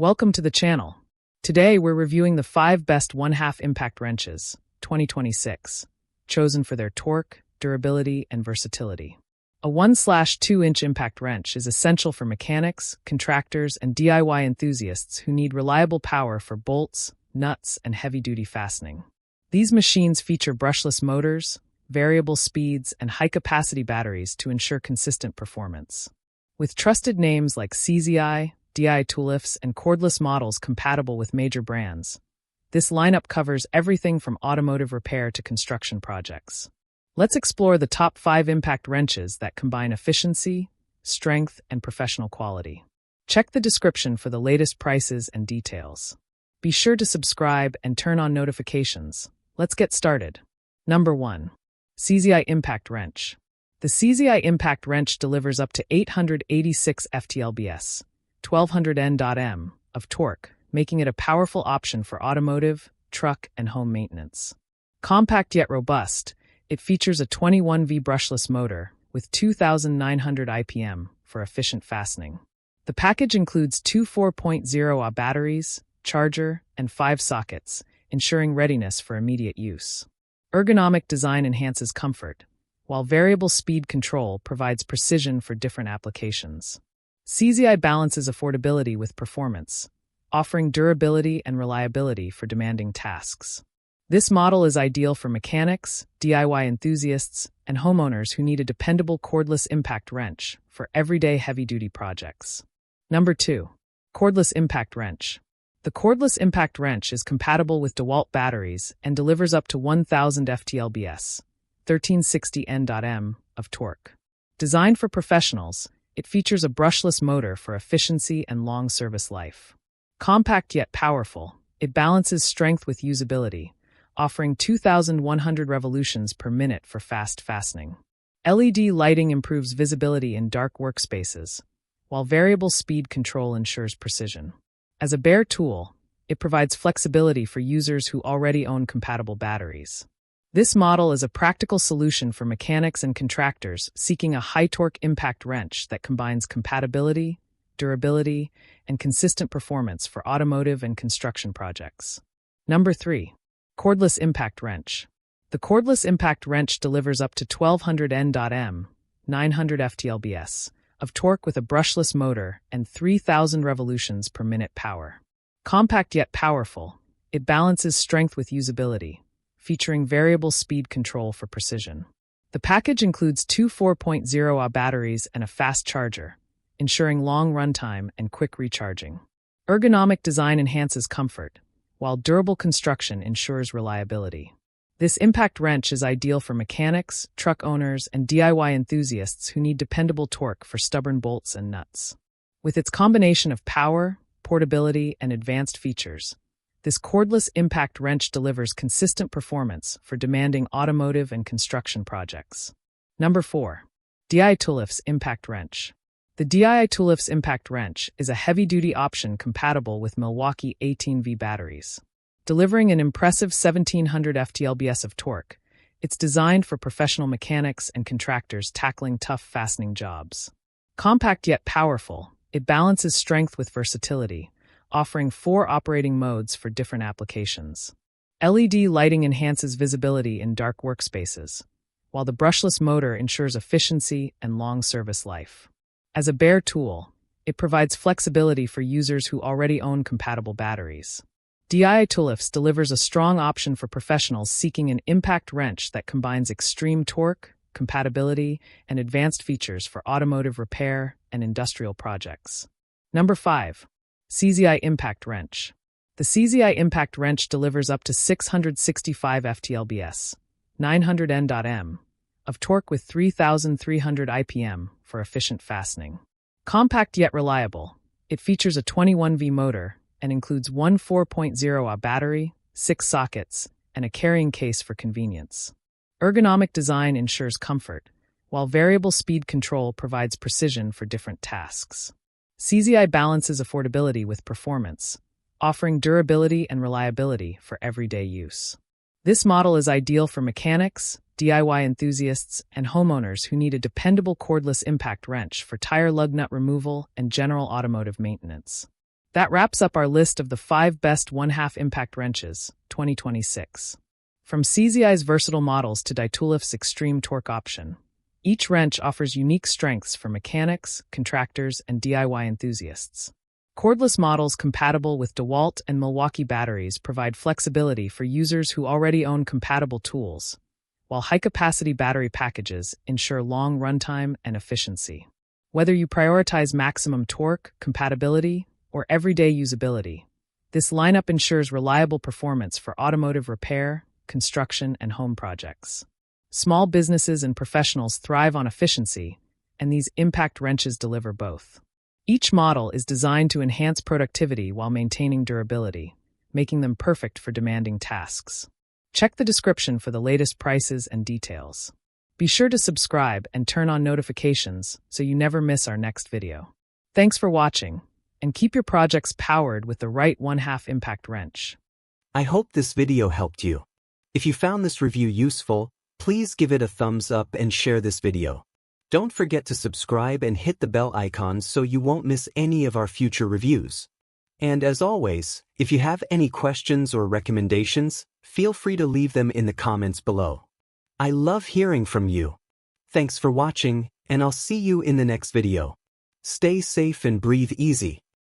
Welcome to the channel. Today we're reviewing the 5 best 1/2 impact wrenches, 2026, chosen for their torque, durability, and versatility. A 1/2-inch impact wrench is essential for mechanics, contractors, and DIY enthusiasts who need reliable power for bolts, nuts, and heavy-duty fastening. These machines feature brushless motors, variable speeds, and high-capacity batteries to ensure consistent performance. With trusted names like CZI, Automotive, and Cordless models compatible with major brands, this lineup covers everything from automotive repair to construction projects. Let's explore the top 5 impact wrenches that combine efficiency, strength, and professional quality. Check the description for the latest prices and details. Be sure to subscribe and turn on notifications. Let's get started. Number 1. CZI Impact Wrench. The CZI Impact Wrench delivers up to 886 ft-lbs, 1200 Nm of torque, making it a powerful option for automotive, truck, and home maintenance. Compact yet robust, it features a 21V brushless motor with 2,900 IPM for efficient fastening. The package includes 2 4.0Ah batteries, charger, and 5 sockets, ensuring readiness for immediate use. Ergonomic design enhances comfort, while variable speed control provides precision for different applications. CZI balances affordability with performance, offering durability and reliability for demanding tasks. This model is ideal for mechanics, DIY enthusiasts, and homeowners who need a dependable cordless impact wrench for everyday heavy-duty projects. Number 2. Cordless Impact Wrench. The cordless impact wrench is compatible with DeWalt batteries and delivers up to 1,000 ft-lbs, 1360 Nm of torque. Designed for professionals, it features a brushless motor for efficiency and long service life. Compact yet powerful, it balances strength with usability, offering 2,100 revolutions per minute for fast fastening. LED lighting improves visibility in dark workspaces, while variable speed control ensures precision. As a bare tool, it provides flexibility for users who already own compatible batteries. This model is a practical solution for mechanics and contractors seeking a high-torque impact wrench that combines compatibility, durability, and consistent performance for automotive and construction projects. Number 3. Cordless Impact Wrench. The cordless impact wrench delivers up to 1,200 Nm, 900 ft-lbs, of torque with a brushless motor and 3,000 revolutions per minute power. Compact yet powerful, it balances strength with usability, featuring variable speed control for precision. The package includes 2 4.0Ah batteries and a fast charger, ensuring long runtime and quick recharging. Ergonomic design enhances comfort, while durable construction ensures reliability. This impact wrench is ideal for mechanics, truck owners, and DIY enthusiasts who need dependable torque for stubborn bolts and nuts. With its combination of power, portability, and advanced features, this cordless impact wrench delivers consistent performance for demanding automotive and construction projects. Number 4. Automotive's Impact Wrench. The Automotive's Impact Wrench is a heavy-duty option compatible with Milwaukee 18V batteries. Delivering an impressive 1,700 ft-lbs of torque, it's designed for professional mechanics and contractors tackling tough fastening jobs. Compact yet powerful, it balances strength with versatility, offering 4 operating modes for different applications. LED lighting enhances visibility in dark workspaces, while the brushless motor ensures efficiency and long service life. As a bare tool, it provides flexibility for users who already own compatible batteries. Automotive delivers a strong option for professionals seeking an impact wrench that combines extreme torque, compatibility, and advanced features for automotive repair and industrial projects. Number 5. CZI Impact Wrench. The CZI Impact Wrench delivers up to 665 ft-lbs, 900 Nm, of torque with 3,300 IPM for efficient fastening. Compact yet reliable, it features a 21V motor and includes 1 4.0Ah battery, 6 sockets, and a carrying case for convenience. Ergonomic design ensures comfort, while variable speed control provides precision for different tasks. CZI balances affordability with performance, offering durability and reliability for everyday use. This model is ideal for mechanics, DIY enthusiasts, and homeowners who need a dependable cordless impact wrench for tire lug nut removal and general automotive maintenance. That wraps up our list of the 5 best 1/2 impact wrenches, 2026. From CZI's versatile models to Dytulif's extreme torque option, each wrench offers unique strengths for mechanics, contractors, and DIY enthusiasts. Cordless models compatible with DeWalt and Milwaukee batteries provide flexibility for users who already own compatible tools, while high-capacity battery packages ensure long runtime and efficiency. Whether you prioritize maximum torque, compatibility, or everyday usability, this lineup ensures reliable performance for automotive repair, construction, and home projects. Small businesses and professionals thrive on efficiency, and these impact wrenches deliver both. Each model is designed to enhance productivity while maintaining durability, making them perfect for demanding tasks. Check the description for the latest prices and details. Be sure to subscribe and turn on notifications so you never miss our next video. Thanks for watching, and keep your projects powered with the right 1/2 impact wrench. I hope this video helped you. If you found this review useful, please give it a thumbs up and share this video. Don't forget to subscribe and hit the bell icon so you won't miss any of our future reviews. And as always, if you have any questions or recommendations, feel free to leave them in the comments below. I love hearing from you. Thanks for watching, and I'll see you in the next video. Stay safe and breathe easy.